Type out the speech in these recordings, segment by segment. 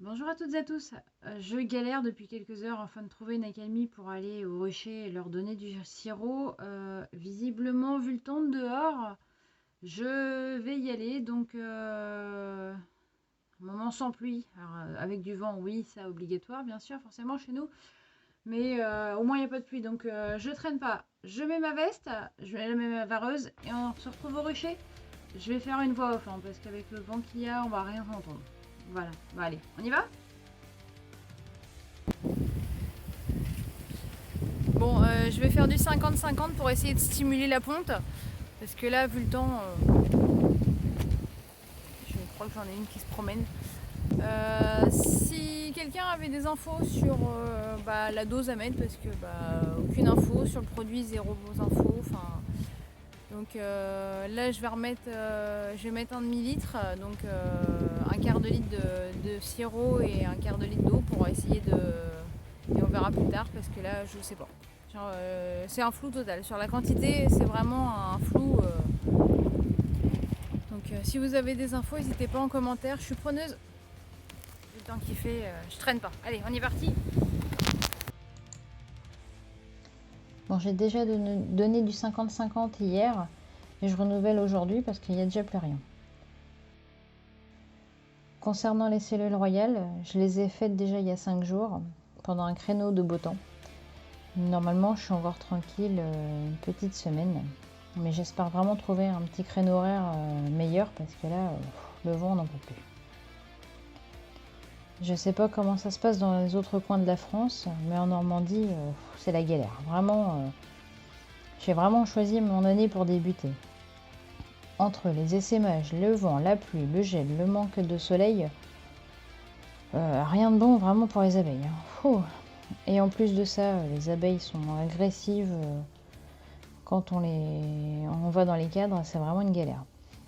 Bonjour à toutes et à tous. Je galère depuis quelques heures afin de trouver une accalmie pour aller au rocher et leur donner du sirop. Visiblement, vu le temps de dehors, je vais y aller. Donc, un moment sans pluie. Alors, avec du vent, oui, c'est obligatoire, bien sûr, forcément chez nous. Mais au moins, il n'y a pas de pluie. Donc, je traîne pas. Je mets ma veste, je mets ma vareuse et on se retrouve au rocher. Je vais faire une voix off hein, parce qu'avec le vent qu'il y a, on va rien entendre. Voilà, bah allez, on y va? Bon, je vais faire du 50-50 pour essayer de stimuler la ponte. Parce que là, vu le temps, je crois que j'en ai une qui se promène. Si quelqu'un avait des infos sur la dose à mettre, parce que aucune info sur le produit, zéro infos. Donc là, je vais mettre un demi-litre, donc un quart de litre de sirop et un quart de litre d'eau pour essayer de. Et on verra plus tard parce que là, je sais pas. C'est un flou total. Sur la quantité, c'est vraiment un flou. Donc si vous avez des infos, n'hésitez pas en commentaire. Je suis preneuse. Le temps qu'il fait, je traîne pas. Allez, on est parti. Bon, j'ai déjà donné du 50-50 hier et je renouvelle aujourd'hui parce qu'il n'y a déjà plus rien. Concernant les cellules royales, je les ai faites déjà il y a 5 jours pendant un créneau de beau temps. Normalement, je suis encore tranquille une petite semaine, mais j'espère vraiment trouver un petit créneau horaire meilleur parce que là, le vent n'en peut plus. Je sais pas comment ça se passe dans les autres coins de la France, mais en Normandie, c'est la galère. Vraiment, j'ai vraiment choisi mon année pour débuter. Entre les essaimages, le vent, la pluie, le gel, le manque de soleil, rien de bon vraiment pour les abeilles. Hein. Et en plus de ça, les abeilles sont agressives quand on va dans les cadres, c'est vraiment une galère.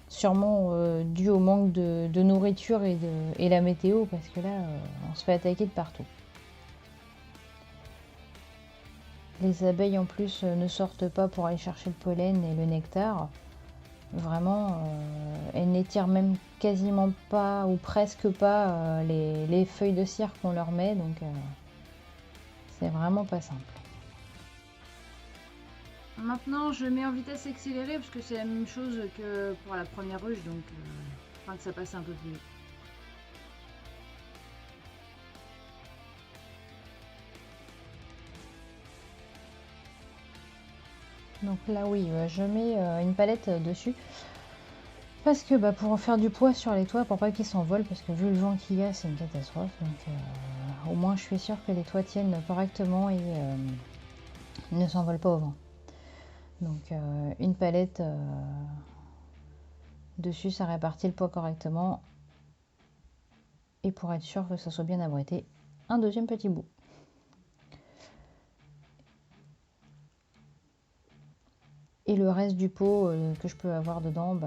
Sûrement dû au manque de nourriture et la météo, parce que là, on se fait attaquer de partout. Les abeilles en plus ne sortent pas pour aller chercher le pollen et le nectar. Vraiment, elles n'étirent même quasiment pas ou presque pas les feuilles de cire qu'on leur met, donc c'est vraiment pas simple. Maintenant, je mets en vitesse accélérée parce que c'est la même chose que pour la première ruche, donc afin que ça passe un peu plus vite. Donc là, oui, je mets une palette dessus. Parce que pour faire du poids sur les toits, pour pas qu'ils s'envolent, parce que vu le vent qu'il y a, c'est une catastrophe. Donc au moins, je suis sûre que les toits tiennent correctement et ne s'envolent pas au vent. Donc une palette dessus, ça répartit le poids correctement. Et pour être sûr que ça soit bien abrité, un deuxième petit bout. Et le reste du pot que je peux avoir dedans,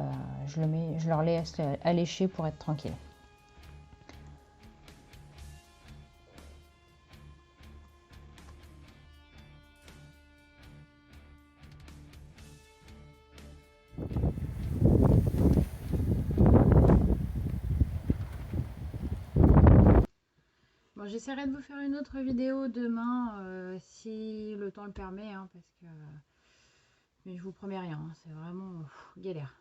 je leur laisse allécher pour être tranquille. Bon, j'essaierai de vous faire une autre vidéo demain si le temps le permet, hein, parce que. Mais je vous promets rien, hein, c'est vraiment galère.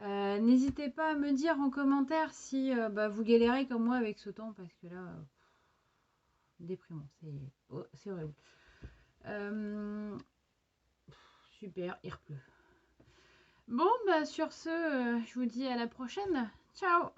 N'hésitez pas à me dire en commentaire si vous galérez comme moi avec ce temps, parce que là, déprimant, c'est horrible. Super, il pleut. Bon, sur ce, je vous dis à la prochaine. Ciao!